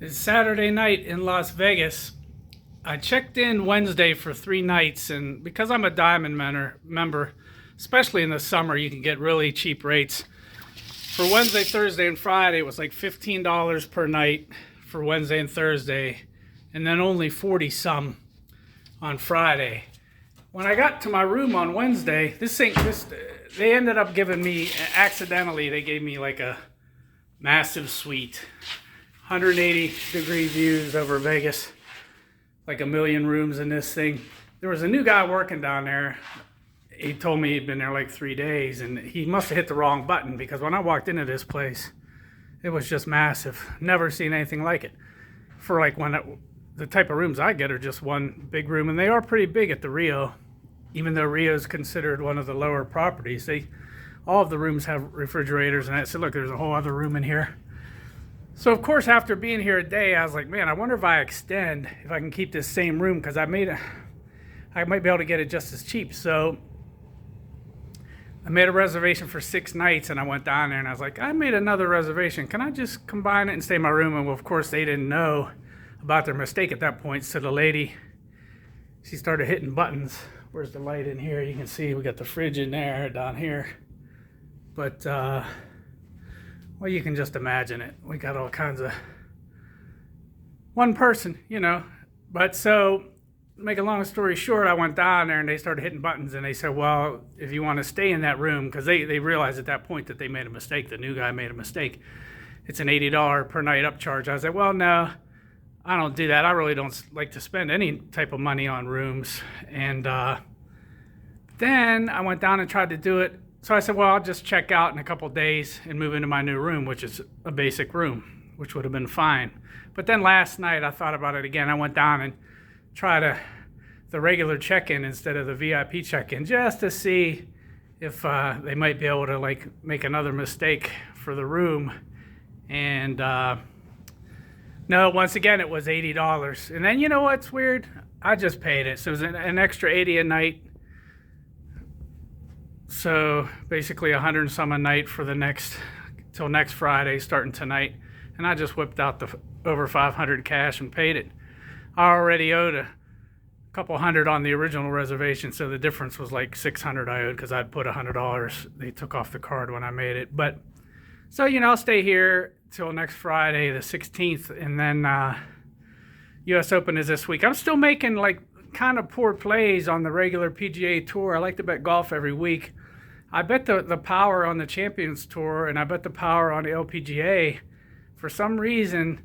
It's Saturday night in Las Vegas. I checked in Wednesday for 3 nights, and because I'm a Diamond member, especially in the summer, you can get really cheap rates. For Wednesday, Thursday, and Friday, it was like $15 per night for Wednesday and Thursday, and then only 40 some on Friday. When I got to my room on Wednesday, they ended up giving me, accidentally, they gave me like a massive suite. 180-degree views over Vegas, like a million rooms in this thing. There was a new guy working down there. He told me he'd been there like 3 days, and he must have hit the wrong button because when I walked into this place, it was just massive. Never seen anything like it. For like the type of rooms I get are just one big room, and they are pretty big at the Rio, even though Rio is considered one of the lower properties. All of the rooms have refrigerators, and I said, look, there's a whole other room in here. So, of course, after being here a day, I was like, man, I wonder if I extend, if I can keep this same room, because I might be able to get it just as cheap. So I made a reservation for 6 nights, and I went down there, and I was like, I made another reservation. Can I just combine it and stay in my room? And, well, of course, they didn't know about their mistake at that point. So the lady, she started hitting buttons. Where's the light in here? You can see we got the fridge in there, down here. But, well, you can just imagine it. We got all kinds of one person, But so, make a long story short, I went down there and they started hitting buttons and they said, well, if you want to stay in that room, because they realized at that point that they made a mistake, the new guy made a mistake. It's an $80 per night upcharge. I said, well, no, I don't do that. I really don't like to spend any type of money on rooms. And then I went down and tried to do it. So I said, well, I'll just check out in a couple days and move into my new room, which is a basic room, which would have been fine. But then last night I thought about it again. I went down and tried the regular check-in instead of the VIP check-in, just to see if they might be able to make another mistake for the room. And no, once again, it was $80. And then you know what's weird? I just paid it. So it was an extra $80 a night. So basically 100 and some a night for till next Friday, starting tonight. And I just whipped out the over 500 cash and paid it. I already owed a couple hundred on the original reservation, so the difference was like 600 I owed because I'd put $100. They took off the card when I made it. But so I'll stay here till next Friday, the 16th, and then U.S. Open is this week. I'm still making kind of poor plays on the regular PGA Tour. I like to bet golf every week. I bet the power on the Champions Tour, and I bet the power on the LPGA. For some reason,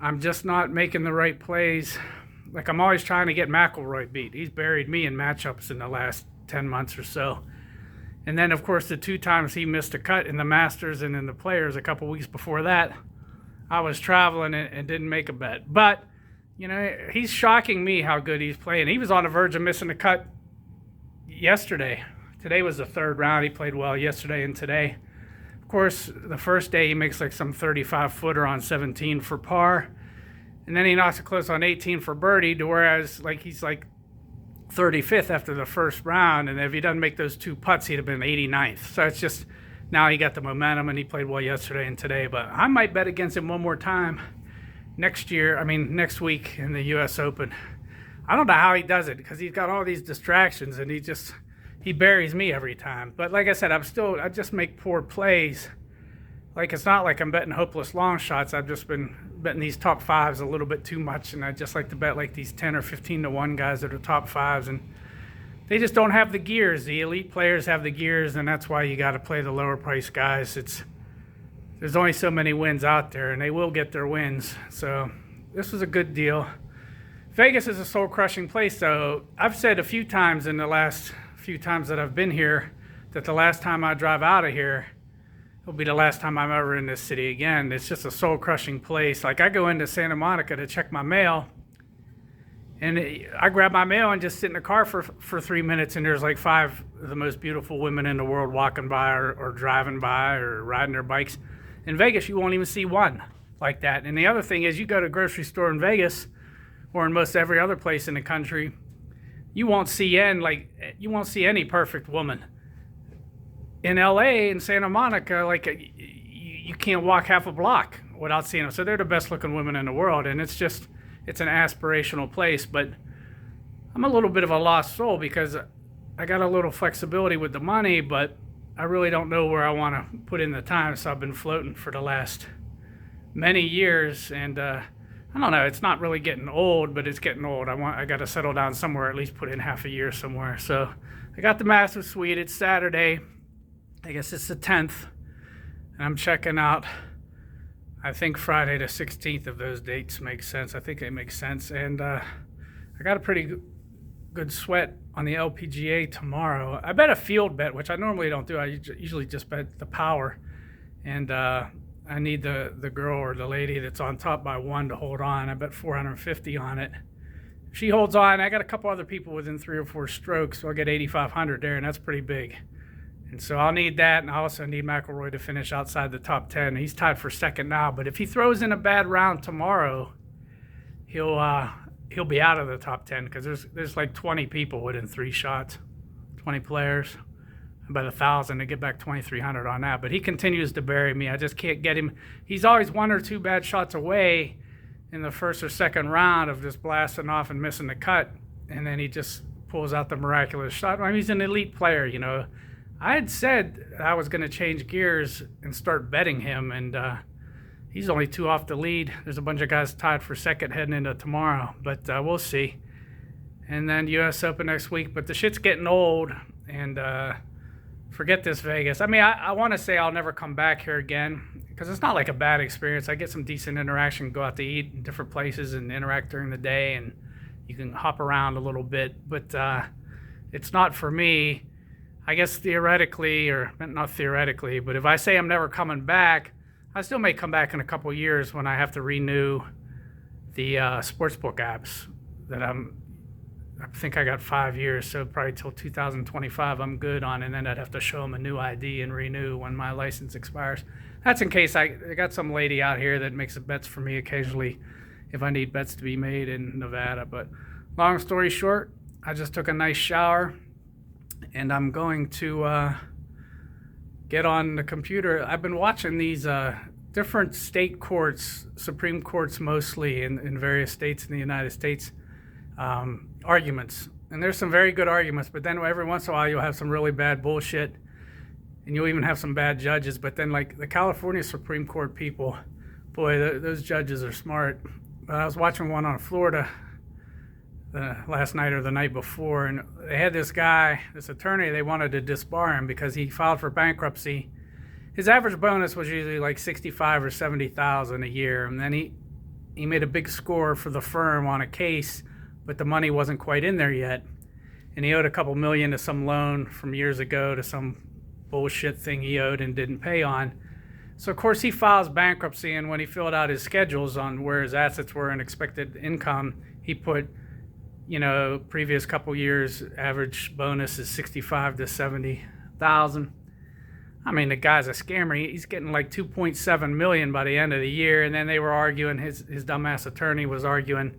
I'm just not making the right plays. I'm always trying to get McIlroy beat. He's buried me in matchups in the last 10 months or so. And then, of course, the 2 times he missed a cut in the Masters and in the Players a couple weeks before that, I was traveling and didn't make a bet. But he's shocking me how good he's playing. He was on the verge of missing a cut yesterday. Today was the 3rd round. He played well yesterday and today. Of course, the first day he makes some 35-footer on 17 for par. And then he knocks it close on 18 for birdie, to whereas he's 35th after the first round. And if he doesn't make those 2 putts, he'd have been 89th. So it's just, now he got the momentum and he played well yesterday and today. But I might bet against him one more time next week in the U.S. Open. I don't know how he does it because he's got all these distractions and he buries me every time. But like I said, I just make poor plays. It's not like I'm betting hopeless long shots. I've just been betting these top 5s a little bit too much, and I just like to bet these 10 or 15 to 1 guys that are top 5s, and they just don't have the gears. The elite players have the gears, and that's why you got to play the lower price guys. There's only so many wins out there, and they will get their wins. So this was a good deal. Vegas is a soul-crushing place, so I've said a few times in the last few times that I've been here that the last time I drive out of here will be the last time I'm ever in this city again. It's just a soul-crushing place. I go into Santa Monica to check my mail, and I grab my mail and just sit in the car for 3 minutes, and there's 5 of the most beautiful women in the world walking by or driving by or riding their bikes. In Vegas, you won't even see one like that. And the other thing is, you go to a grocery store in Vegas or in most every other place in the country, you won't see any perfect woman. In LA, in Santa Monica, you can't walk half a block without seeing them. So they're the best looking women in the world, and it's an aspirational place. But I'm a little bit of a lost soul because I got a little flexibility with the money, but I really don't know where I want to put in the time. So I've been floating for the last many years, and I don't know. It's not really getting old, but it's getting old. I got to settle down somewhere, at least put in half a year somewhere. So I got the Massive Suite. It's Saturday. I guess it's the 10th, and I'm checking out. I think Friday the 16th, of those dates make sense. I think they make sense, and I got a pretty good sweat on the LPGA tomorrow. I bet a field bet, which I normally don't do. I usually just bet the power, and I need the girl or the lady that's on top by 1 to hold on. I bet 450 on it. If she holds on, I got a couple other people within 3 or 4 strokes, so I'll get 8,500 there, and that's pretty big. And so I'll need that, and I also need McIlroy to finish outside the top 10. He's tied for second now, but if he throws in a bad round tomorrow, he'll be out of the top 10 because there's like 20 people within 3 shots, 20 players. About 1,000 to get back 2,300 on that. But he continues to bury me. I just can't get him. He's always 1 or 2 bad shots away in the first or second round of just blasting off and missing the cut, and then he just pulls out the miraculous shot. I mean, he's an elite player, you know. I had said I was going to change gears and start betting him, and he's only 2 off the lead. There's a bunch of guys tied for second heading into tomorrow, but we'll see. And then U.S. Open next week. But the shit's getting old, and forget this Vegas. I mean, I want to say I'll never come back here again because it's not like a bad experience. I get some decent interaction, go out to eat in different places and interact during the day, and you can hop around a little bit. But it's not for me. I guess theoretically, or not theoretically, but if I say I'm never coming back, I still may come back in a couple years when I have to renew the sportsbook apps that I think I got 5 years, so probably till 2025 I'm good on, and then I'd have to show them a new ID and renew when my license expires. That's in case I got some lady out here that makes bets for me occasionally if I need bets to be made in Nevada. But long story short, I just took a nice shower, and I'm going to get on the computer. I've been watching these different state courts, Supreme Courts mostly, in various states in the United States, arguments. And there's some very good arguments, but then every once in a while you'll have some really bad bullshit, and you'll even have some bad judges. But then, like, the California Supreme Court people, boy, those judges are smart. But I was watching one on Florida last night or the night before, and they had this guy, this attorney, they wanted to disbar him because he filed for bankruptcy. His average bonus was usually like 65 or 70,000 a year, and then he made a big score for the firm on a case, but the money wasn't quite in there yet, and he owed a couple million to some loan from years ago to some bullshit thing he owed and didn't pay on. So of course he files bankruptcy, and when he filled out his schedules on where his assets were and expected income, he put, you know, previous couple years average bonus is 65 to 70,000. I mean, the guy's a scammer. He's getting like 2.7 million by the end of the year. And then they were arguing, his dumbass attorney was arguing,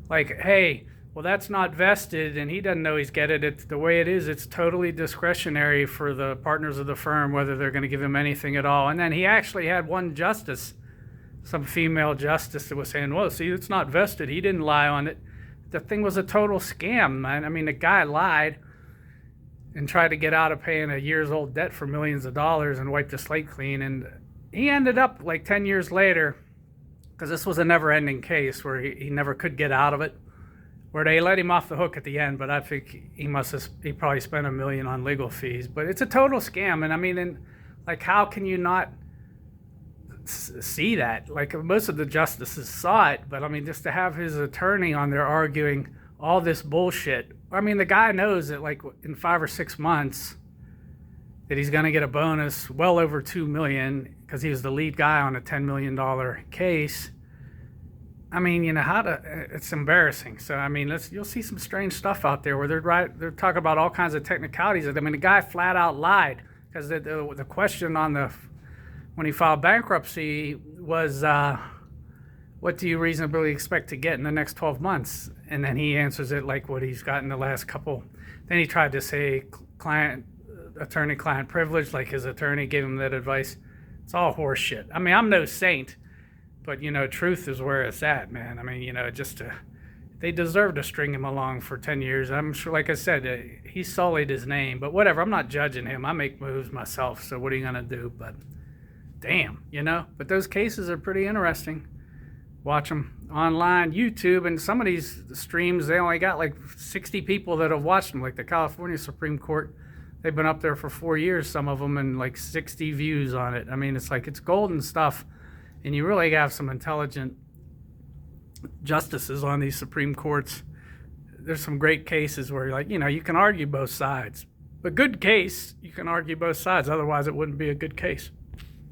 like, hey, well, that's not vested, and he doesn't know he's getting it. It's the way it is. It's totally discretionary for the partners of the firm whether they're going to give him anything at all. And then he actually had one justice, some female justice, that was saying, well, see, it's not vested. He didn't lie on it. The thing was a total scam, man. I mean, the guy lied and tried to get out of paying a year's old debt for millions of dollars and wiped the slate clean. And he ended up like 10 years later, because this was a never-ending case where he never could get out of it, where they let him off the hook at the end. But I think he probably spent $1 million on legal fees. But it's a total scam. And I mean, like, how can you not see that? Like, most of the justices saw it, but I mean, just to have his attorney on there arguing all this bullshit. I mean, the guy knows that, like, in 5 or 6 months that he's going to get a bonus well over $2 million because he was the lead guy on a $10 million case. I mean, you know, it's embarrassing. So I mean, you'll see some strange stuff out there where they're talking about all kinds of technicalities. I mean, the guy flat out lied because the question on when he filed bankruptcy was, what do you reasonably expect to get in the next 12 months? And then he answers it like what he's got in the last couple. Then he tried to say attorney-client privilege, like his attorney gave him that advice. It's all horse shit. I mean, I'm no saint, But truth is where it's at, man. I mean, they deserve to string him along for 10 years. I'm sure, like I said, he sullied his name, but whatever. I'm not judging him. I make moves myself, so what are you going to do? But damn, But those cases are pretty interesting. Watch them online, YouTube, and some of these streams, they only got like 60 people that have watched them, like the California Supreme Court. They've been up there for 4 years, some of them, and like 60 views on it. I mean, it's golden stuff, and you really have some intelligent justices on these Supreme Courts. There's some great cases where you can argue both sides. A good case, you can argue both sides. Otherwise, it wouldn't be a good case.